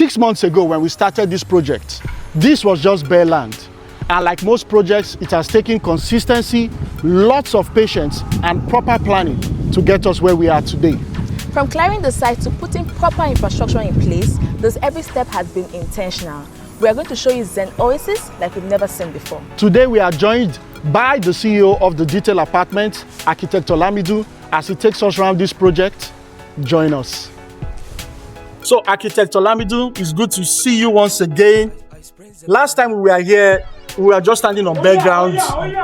6 months ago when we started this project, this was just bare land. And like most projects, it has taken consistency, lots of patience, and proper planning to get us where we are today. From clearing the site to putting proper infrastructure in place, every step has been intentional. We are going to show you Zen Oasis like we've never seen before. Today we are joined by the CEO of the Detail Apartment, Architect Olamidu, as he takes us around this project. Join us. So Architect Olamidu, it's good to see you once again. Last time we were here, we were just standing on bare ground,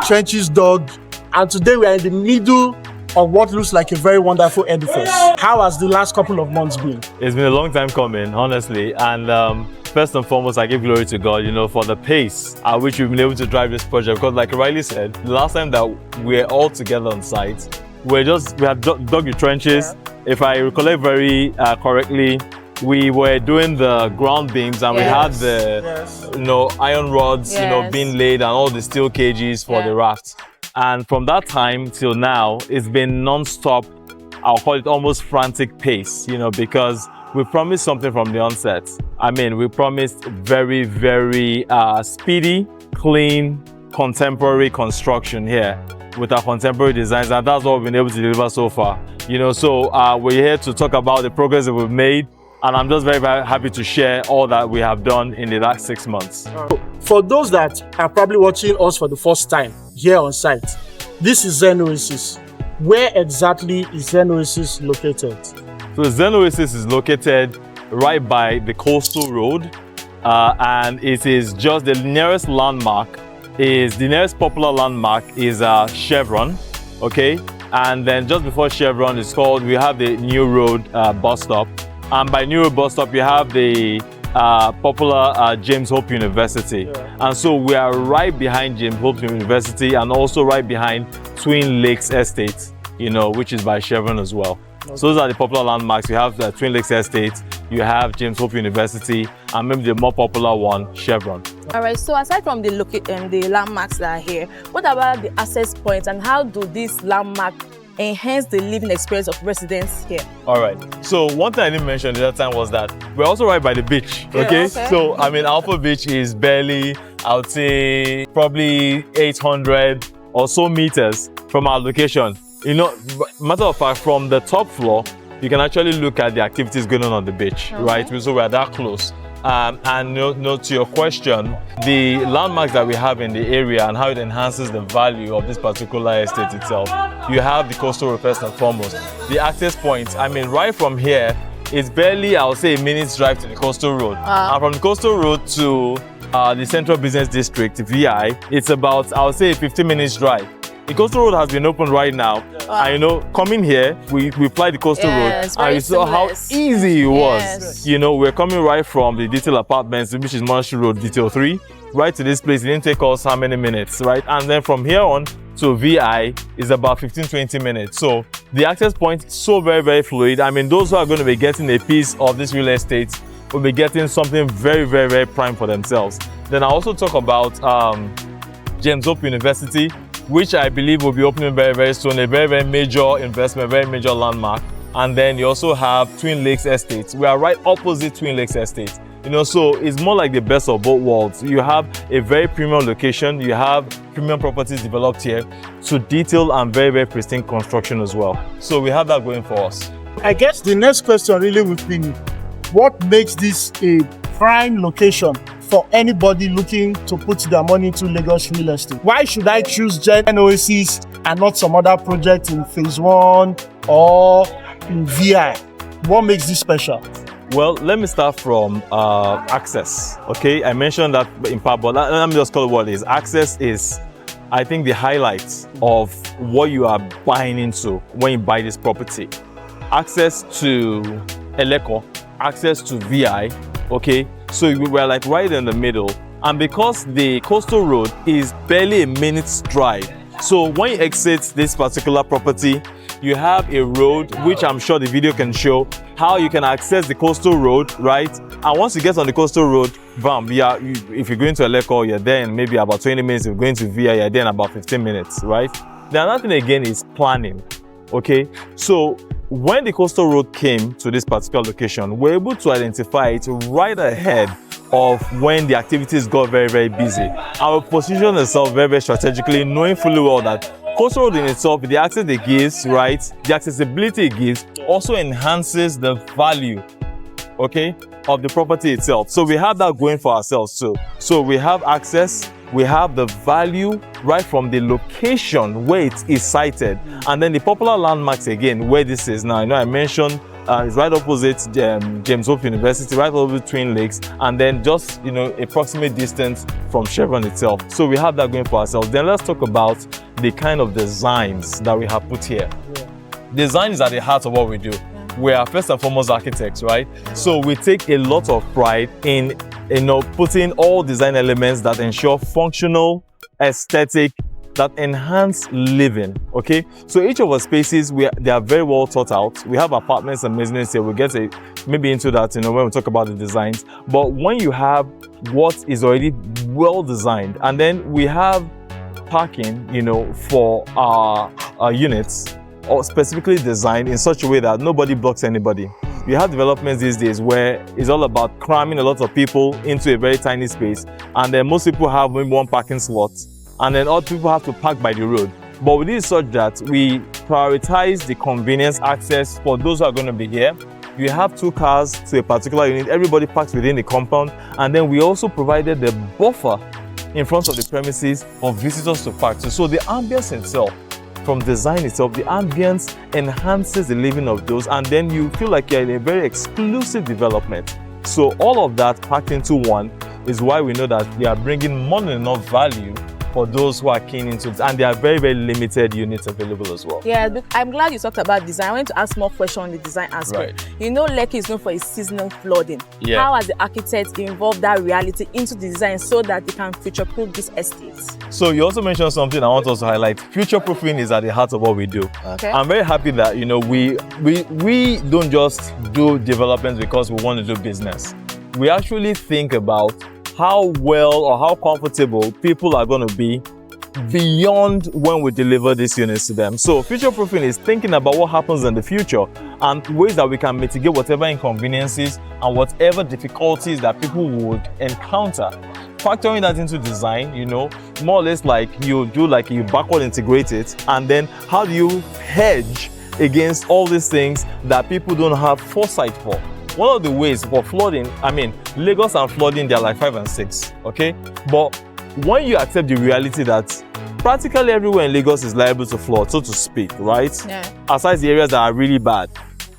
trenches dug, and today we are in the middle of what looks like a very wonderful edifice. How has the last couple of months been? It's been a long time coming, honestly, and first and foremost, I give glory to God, for the pace at which we've been able to drive this project. Because, like Riley said, the last time that we were all together on site, we had dug the trenches. Yeah. If I recollect very correctly, we were doing the ground beams, and we had the iron rods, being laid, and all the steel cages for the rafts. And from that time till now, it's been non-stop. I'll call it almost frantic pace, because we promised something from the onset. We promised very, very speedy, clean, contemporary construction here with our contemporary designs, and that's what we've been able to deliver so far. So we're here to talk about the progress that we've made, and I'm just very, very happy to share all that we have done in the last 6 months. For those that are probably watching us for the first time here on site, this is Zen Oasis. Where exactly is Zen Oasis located? So Zen Oasis is located right by the coastal road, and it is just the nearest landmark. The nearest popular landmark is Chevron, okay? And then just before Chevron we have the New Road bus stop. And by New Road bus stop, you have the popular James Hope University. Yeah. And so we are right behind James Hope University, and also right behind Twin Lakes Estate, which is by Chevron as well. Okay. So those are the popular landmarks. You have the Twin Lakes Estate, you have James Hope University, and maybe the more popular one, Chevron. All right, so aside from the landmarks that are here, what about the access points, and how do these landmarks enhance the living experience of residents here? All right, so one thing I didn't mention the other time was that we're also right by the beach, okay? So, Alpha Beach is barely, I would say, probably 800 or so meters from our location. Matter of fact, from the top floor, you can actually look at the activities going on the beach, right? So we're that close. And to your question, the landmarks that we have in the area and how it enhances the value of this particular estate itself. You have the coastal road first and foremost. The access points, right from here, it's barely, I would say, a minute's drive to the coastal road. And from the coastal road to the Central Business District, VI, it's about, I would say, a 15 minutes drive. The coastal road has been open right now. And coming here, we applied the coastal road, and you saw how easy it was. We're coming right from the Detail Apartments, which is Monastery Road, Detail 3, right to this place. It didn't take us how many minutes, right? And then from here on to VI is about 15-20 minutes. So the access point is so very, very fluid. Those who are going to be getting a piece of this real estate will be getting something very, very, very prime for themselves. Then I also talk about James Hope University, which I believe will be opening very, very soon. A very, very major investment, very major landmark. And then you also have Twin Lakes Estate. We are right opposite Twin Lakes Estate. So it's more like the best of both worlds. You have a very premium location. You have premium properties developed here to detail and very, very pristine construction as well. So we have that going for us. I guess the next question really would be, what makes this a prime location for anybody looking to put their money into Lagos real estate? Why should I choose Zen Oasis and not some other project in Phase 1 or in VI? What makes this special? Well, let me start from access, okay? I mentioned that in part, but let me just call it what it is. Access is, I think, the highlight of what you are buying into when you buy this property. Access to Eleko, access to VI, okay? So we're like right in the middle. And because the coastal road is barely a minute's drive, so when you exit this particular property, you have a road, which I'm sure the video can show, how you can access the coastal road, right? And once you get on the coastal road, bam, if you're going to Eleko, you're there in maybe about 20 minutes. If you're going to VI, you're there in about 15 minutes, right? The other thing again is planning. Okay, so when the coastal road came to this particular location, we're able to identify it right ahead of when the activities got very, very busy. Our position itself very, very strategically, knowing fully well that coastal road in itself, the access it gives, right, the accessibility it gives also enhances the value, okay, of the property itself. So we have that going for ourselves too. So we have access, we have the value right from the location where it is sited, and then the popular landmarks again where this is now. I mentioned it's right opposite James Hope University, right over Twin Lakes, and then just approximate distance from Chevron itself. So we have that going for ourselves. Then let's talk about the kind of designs that we have put here. Design is at the heart of what we do. We are first and foremost architects, right? So we take a lot of pride in putting all design elements that ensure functional, aesthetic, that enhance living. Okay, so each of our spaces, they are very well thought out. We have apartments and maisonettes here. We'll get maybe into that when we talk about the designs. But when you have what is already well designed, and then we have parking for our units, or specifically designed in such a way that nobody blocks anybody. You have developments these days where it's all about cramming a lot of people into a very tiny space, and then most people have maybe one parking slot, and then other people have to park by the road. But with this such that we prioritize the convenience access for those who are going to be here. You have 2 cars to a particular unit, everybody parks within the compound, and then we also provided the buffer in front of the premises for visitors to park. So the ambience itself, from design itself, the ambience enhances the living of those, and then you feel like you're in a very exclusive development. So all of that packed into one is why we know that they are bringing more than enough value for those who are keen into it, and there are very, very limited units available as well. Yeah, I'm glad you talked about design. I want to ask more questions on the design aspect. Right. Lekki is known for its seasonal flooding. Yeah. How has the architects involved that reality into the design so that they can future-proof these estates? So you also mentioned something I want us to highlight. Future-proofing is at the heart of what we do. Okay. I'm very happy that we don't just do developments because we want to do business. We actually think about how well or how comfortable people are going to be beyond when we deliver these units to them. So future-proofing is thinking about what happens in the future and ways that we can mitigate whatever inconveniences and whatever difficulties that people would encounter. Factoring that into design, more or less like you backward integrate it, and then how do you hedge against all these things that people don't have foresight for? One of the ways for flooding, Lagos and flooding, they're like 5 and 6, okay? But when you accept the reality that practically everywhere in Lagos is liable to flood, so to speak, right? Yeah. Aside the areas that are really bad,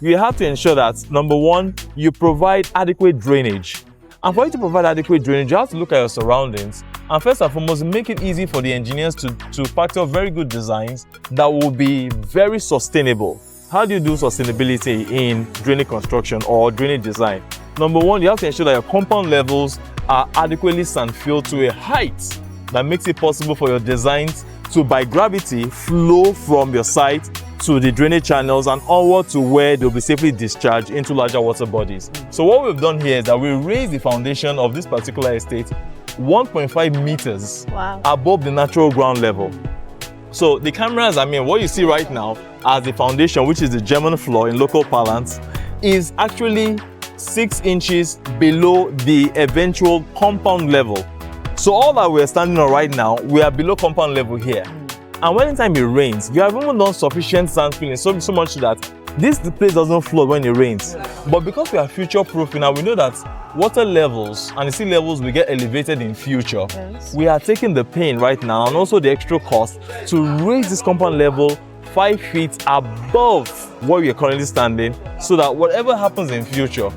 you have to ensure that, number one, you provide adequate drainage. And for you to provide adequate drainage, you have to look at your surroundings. And first and foremost, make it easy for the engineers to factor very good designs that will be very sustainable. How do you do sustainability in drainage construction or drainage design? Number one, you have to ensure that your compound levels are adequately sand-filled to a height that makes it possible for your designs to, by gravity, flow from your site to the drainage channels and onward to where they'll be safely discharged into larger water bodies. So what we've done here is that we raised the foundation of this particular estate 1.5 meters above the natural ground level. So the cameras, what you see right now as the foundation, which is the German floor in local parlance, is actually 6 inches below the eventual compound level. So all that we're standing on right now, we are below compound level here. And when anytime it rains, you have even done sufficient sand filling, so much that this place doesn't flood when it rains. But because we are future-proofing now, we know that water levels and the sea levels will get elevated in future. Yes. We are taking the pain right now and also the extra cost to raise this compound level 5 feet above where we are currently standing, so that whatever happens in future,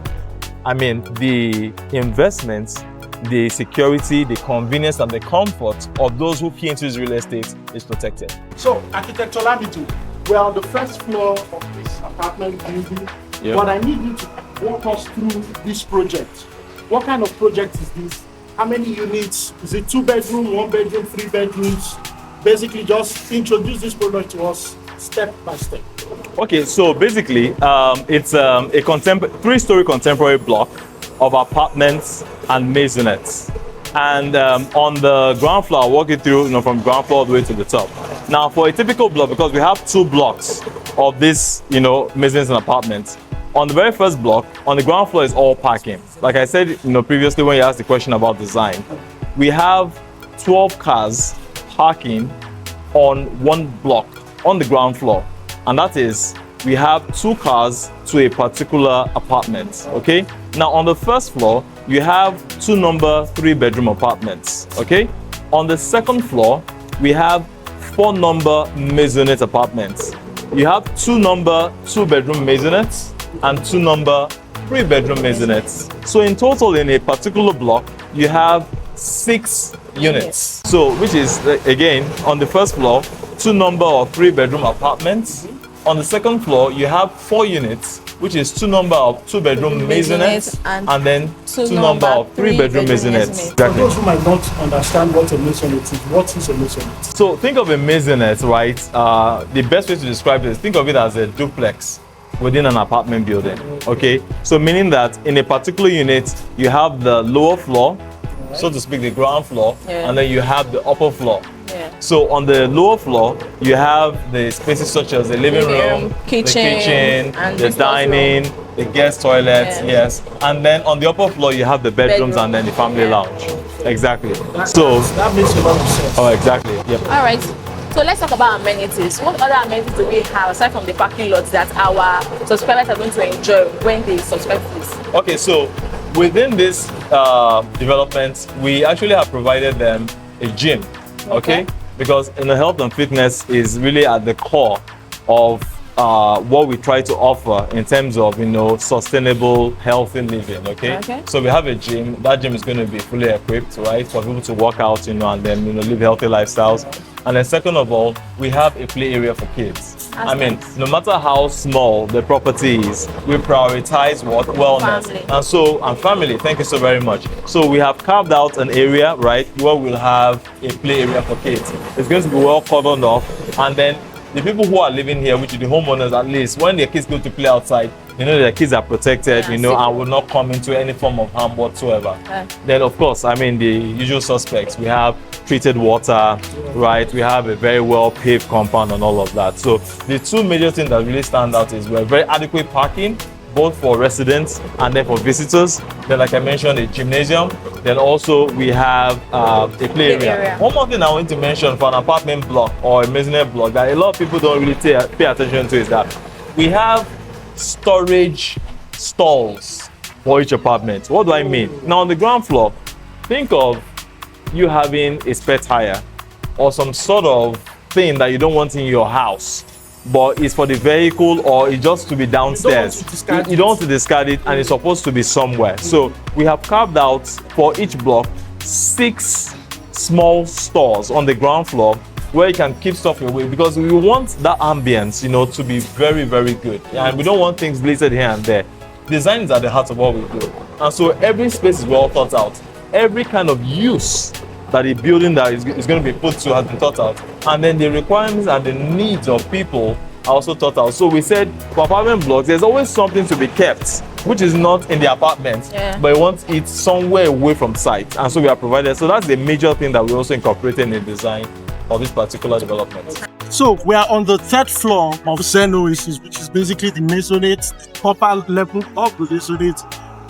the investments, the security, the convenience, and the comfort of those who key into this real estate is protected. So, Architect Olamido, we're on the first floor of this apartment building, but I need you to walk us through this project. What kind of project is this? How many units? Is it 2-bedroom, 1-bedroom, 3 bedrooms? Basically, just introduce this project to us step by step. Okay, so basically, it's a 3-story contemporary block of apartments and maisonettes. And on the ground floor, I'll walk you through from ground floor all the way to the top. Now, for a typical block, because we have 2 blocks of this, mezzanines and apartments. On the very first block, on the ground floor is all parking. Like I said, previously when you asked the question about design, we have 12 cars parking on one block on the ground floor, and that is, we have 2 cars to a particular apartment. Okay. Now, on the first floor, you have 2 number 3-bedroom apartments. Okay. On the second floor, we have 4 number maisonette apartments. You have 2 number 2-bedroom maisonettes and 2 number 3-bedroom maisonettes. So in total, in a particular block, you have 6 units. So, which is, again, on the first floor, 2 number of 3-bedroom apartments. On the second floor, you have 4 units, which is 2 number of 2-bedroom maisonettes and then 2 number of 3-bedroom maisonettes. For those who might not understand what a maisonette is, what is a maisonette? So think of a maisonette, right? The best way to describe it is think of it as a duplex within an apartment building. Okay, so meaning that in a particular unit, you have the lower floor, so to speak, the ground floor, and then you have the upper floor. So on the lower floor, you have the spaces such as the living room, kitchen, the dining, the guest toilet, yes. And then on the upper floor, you have the bedrooms and then the family lounge. Exactly. So that makes a lot of sense. Oh, exactly. Yep. All right. So let's talk about amenities. What other amenities do we have aside from the parking lots that our subscribers are going to enjoy when they subscribe to this? Okay, so within this development, we actually have provided them a gym. Okay? Because health and fitness is really at the core of what we try to offer in terms of sustainable, healthy living. Okay? So we have a gym. That gym is going to be fully equipped, right, for people to work out, and then live healthy lifestyles. And then second of all, we have a play area for kids. I mean, no matter how small the property is, we prioritize wellness. Family. And family, thank you so very much. So we have carved out an area, right, where we'll have a play area for kids. It's going to be well cordoned off, and then the people who are living here, which is the homeowners at least, when their kids go to play outside, their kids are protected, and will not come into any form of harm whatsoever. Then, of course, the usual suspects. We have treated water, right? We have a very well paved compound and all of that. So the 2 major things that really stand out is we have very adequate parking, both for residents and then for visitors. Then, like I mentioned, a gymnasium. Then also we have a play area. One more thing I want to mention for an apartment block or a maisonette block that a lot of people don't really pay attention to is that we have storage stalls for each apartment. What do I mean? Now, on the ground floor, think of you having a spare tire or some sort of thing that you don't want in your house, but it's for the vehicle or it's just to be downstairs. You don't want to discard it, and it's supposed to be somewhere. So we have carved out for each block 6 small stores on the ground floor where you can keep stuff away, because we want that ambience, to be very, very good. And we don't want things littered here and there. Design is at the heart of what we do. And so every space is well thought out. Every kind of use that the building that is going to be put to has been thought out. And then the requirements and the needs of people are also thought out. So we said for apartment blocks, there's always something to be kept, which is not in the apartment, but we want it somewhere away from site. And so we are provided. So that's the major thing that we also incorporated in the design of this particular development. So we are on the 3rd floor of Zen Oasis, which is basically the maisonette, upper level of the maisonette.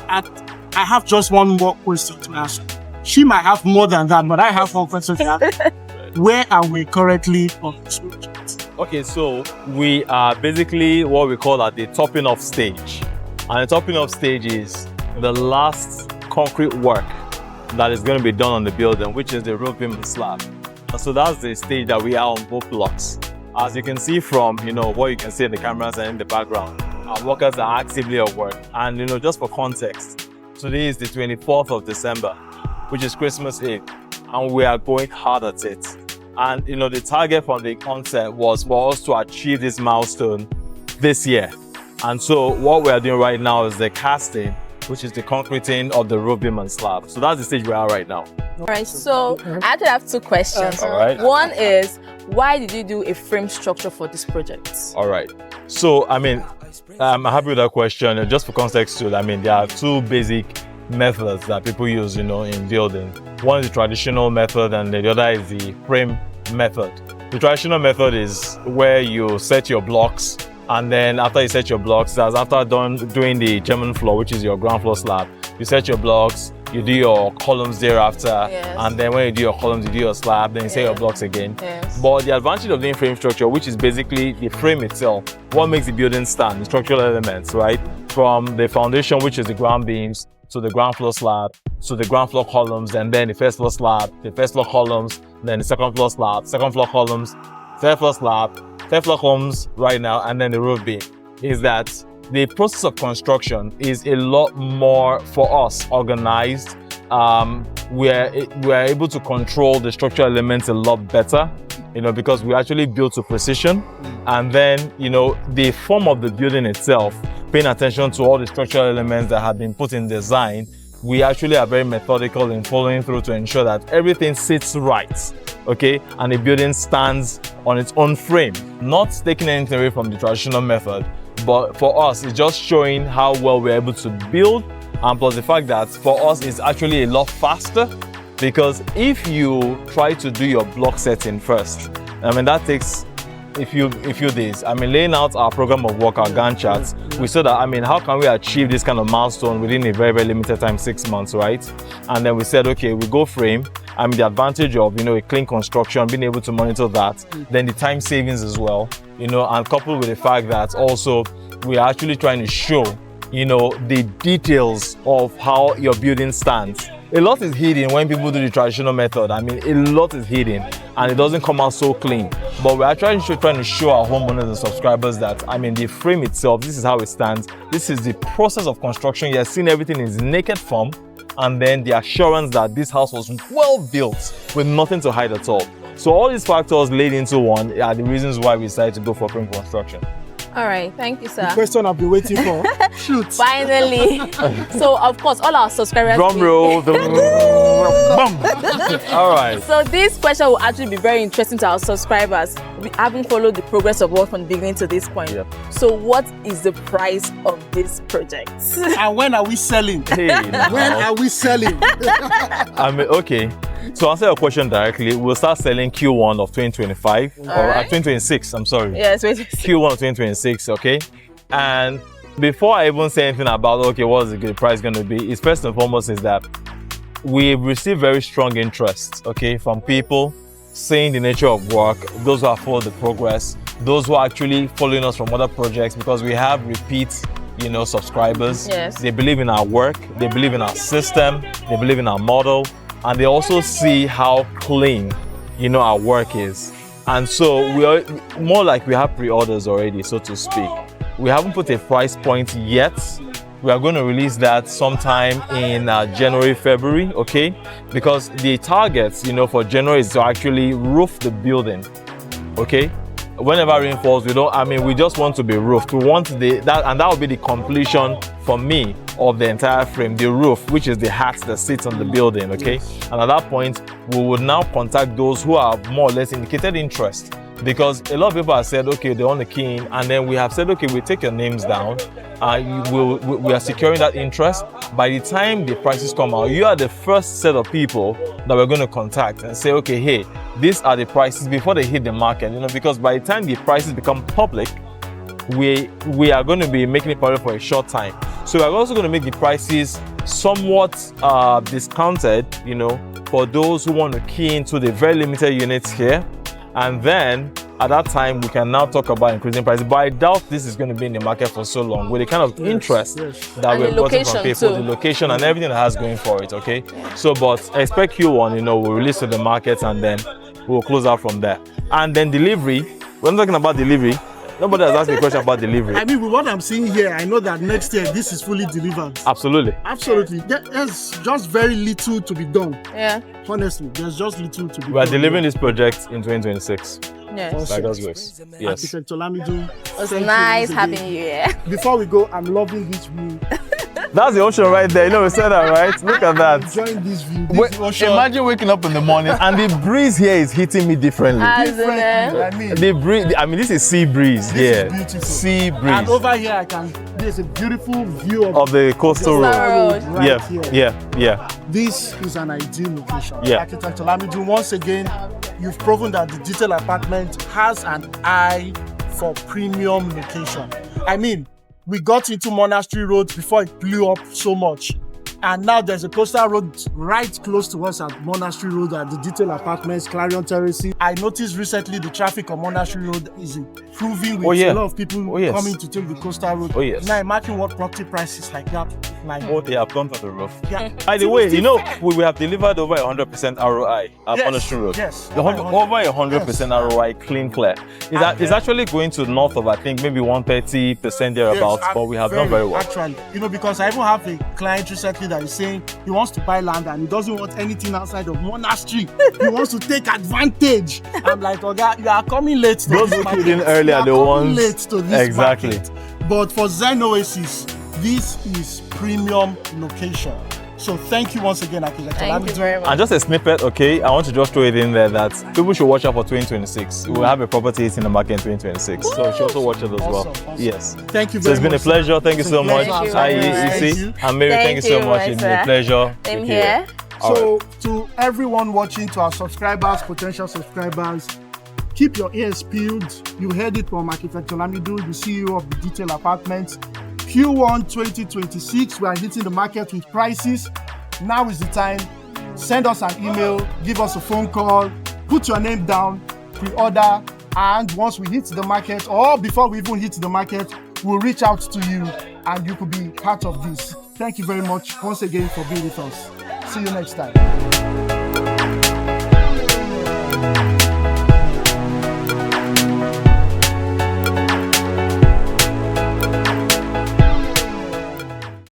And I have just one more question to ask. She might have more than that, but I have one question to ask. Where are we currently on this project? Okay, so we are basically what we call at the topping off stage. And the topping off stage is the last concrete work that is going to be done on the building, which is the roof beam and slab. And so that's the stage that we are on both blocks. As you can see from, what you can see in the cameras and in the background, our workers are actively at work. And, just for context, today is the 24th of December, which is Christmas Eve, and we are going hard at it. And, the target from the concept was for us to achieve this milestone this year. And so what we are doing right now is the casting, which is the concreting of the roof beam and slab. So that's the stage we are right now. All right, so I actually have 2 questions. All right. One is, why did you do a frame structure for this project? All right. So, I'm happy with that question. Just for context too, there are 2 basic methods that people use, in building. One is the traditional method, and the other is the frame method. The traditional method is where you set your blocks, and then after you set your blocks, that's after doing the German floor, which is your ground floor slab. You set your blocks, you do your columns thereafter, and then when you do your columns, you do your slab, then you set your blocks again. But the advantage of doing frame structure, which is basically the frame itself, what makes the building stand, the structural elements, right? From the foundation, which is the ground beams, to the ground floor slab, to the ground floor columns, and then the first floor slab, the first floor columns, then the second floor slab, second floor columns, third floor slab, third floor columns right now, and then the roof beam. Is that the process of construction is a lot more, for us, organized. We're able to control the structural elements a lot better, because we actually build to precision. And then, the form of the building itself, paying attention to all the structural elements that have been put in design, we actually are very methodical in following through to ensure that everything sits right, okay? And the building stands on its own frame, not taking anything away from the traditional method, but for us, it's just showing how well we're able to build, and plus the fact that for us, it's actually a lot faster, because if you try to do your block setting first, that takes a few days. Laying out our program of work, our Gantt charts, we saw that, how can we achieve this kind of milestone within a very, very limited time, 6 months, right? And then we said, okay, we go frame. The advantage of, a clean construction, being able to monitor that, then the time savings as well, and coupled with the fact that also we are actually trying to show, the details of how your building stands. A lot is hidden when people do the traditional method. A lot is hidden and it doesn't come out so clean. But we're trying to show our homeowners and subscribers that, the frame itself, this is how it stands. This is the process of construction. You're seeing everything in its naked form. And then the assurance that this house was well built with nothing to hide at all. So all these factors laid into one are the reasons why we decided to go for frame construction. All right, thank you, sir. The question I've been waiting for. Shoot. Finally. So, of course, all our subscribers. Drum roll. All right. So this question will actually be very interesting to our subscribers. We haven't followed the progress of work from the beginning to this point. Yep. So what is the price of this project? And when are we selling? When are we selling? Okay. To answer your question directly, we'll start selling Q1 of 2025 or 2026. I'm sorry. Yes, Q1 of 2026. Okay. And before I even say anything about what is the good price going to be, is first and foremost is that we've received very strong interest. Okay, from people seeing the nature of work, those who have followed the progress, those who are actually following us from other projects, because we have repeat subscribers. Yes. They believe in our work, they believe in our system, they believe in our model. And they also see how clean, our work is. And so we are more like we have pre-orders already, so to speak. We haven't put a price point yet. We are going to release that sometime in January, February, okay? Because the targets, for January is to actually roof the building, okay? Whenever rain falls, we just want to be roofed. We want and that will be the completion for me of the entire frame, the roof, which is the hat that sits on the building, okay? And at that point, we would now contact those who have more or less indicated interest, because a lot of people have said, okay, they want the key in, and then we have said, okay, we take your names down, we are securing that interest. By the time the prices come out, you are the first set of people that we're going to contact and say, okay, hey, these are the prices before they hit the market, because by the time the prices become public, we are going to be making it public for a short time. So we're also going to make the prices somewhat discounted, for those who want to key into the very limited units here. And then at that time, we can now talk about increasing prices. But I doubt this is going to be in the market for so long with the kind of interest that we're getting from people, the location and everything that has going for it, okay? So, but expect Q1, we'll release to the market and then we'll close out from there. And then delivery, we're not talking about delivery. Nobody has asked me a question about delivery. With what I'm seeing here, I know that next year this is fully delivered. Absolutely. Absolutely. There's just very little to be done. Yeah. Honestly, there's just little to be done. We are delivering this project in 2026. Yes. Awesome. By God's grace. Yes. Architect Olamido, it was nice having you here. Before we go, I'm loving this view. That's the ocean right there. We said that, right? Look at that. Enjoying this view. This ocean. Imagine waking up in the morning and the breeze here is hitting me differently. The breeze. This is sea breeze here. This is beautiful. Sea breeze. And over here, there's a beautiful view of the coastal road. Right here. Yeah. This is an ideal location. Yeah. Architect Olamido, once again, you've proven that the detail apartment has an eye for premium location. I mean, we got into Monastery Road before it blew up so much. And now there's a coastal road right close to us at Monastery Road at the detail apartments, Clarion Terrace. I noticed recently the traffic on Monastery Road is improving with a lot of people coming to take the coastal road. Now imagine what property prices like that. They have gone to the roof. By the way, you know, we have delivered over 100% ROI at Monastery Road. Over 100% ROI, clean, clear. It's actually going to north of, I think, maybe 130% thereabouts, but we have done very well. Actually, you know, because I even have a client recently that is saying he wants to buy land and he doesn't want anything outside of Monastery. He wants to take advantage. I'm like, okay, you are coming late to those this market. In earlier, the ones late to this market. But for Zen Oasis, this is premium location. So thank you once again, Architect. Thank you very much. And just a snippet, okay? I want to just throw it in there that people should watch out for 2026. We'll have a property in the market in 2026. So you should also watch it as well. Awesome. Yes. Thank you very much. So it's been a pleasure. Thank you so much. Hi, EC. And Mary, thank you so much. It's been a pleasure. Same here. So to everyone watching, to our subscribers, potential subscribers, keep your ears peeled. You heard it from Architect Olamido, the CEO of the Detail Apartments. Q1 2026, we are hitting the market with prices. Now is the time. Send us an email, give us a phone call, put your name down, pre-order, and once we hit the market, or before we even hit the market, we'll reach out to you and you could be part of this. Thank you very much once again for being with us. See you next time.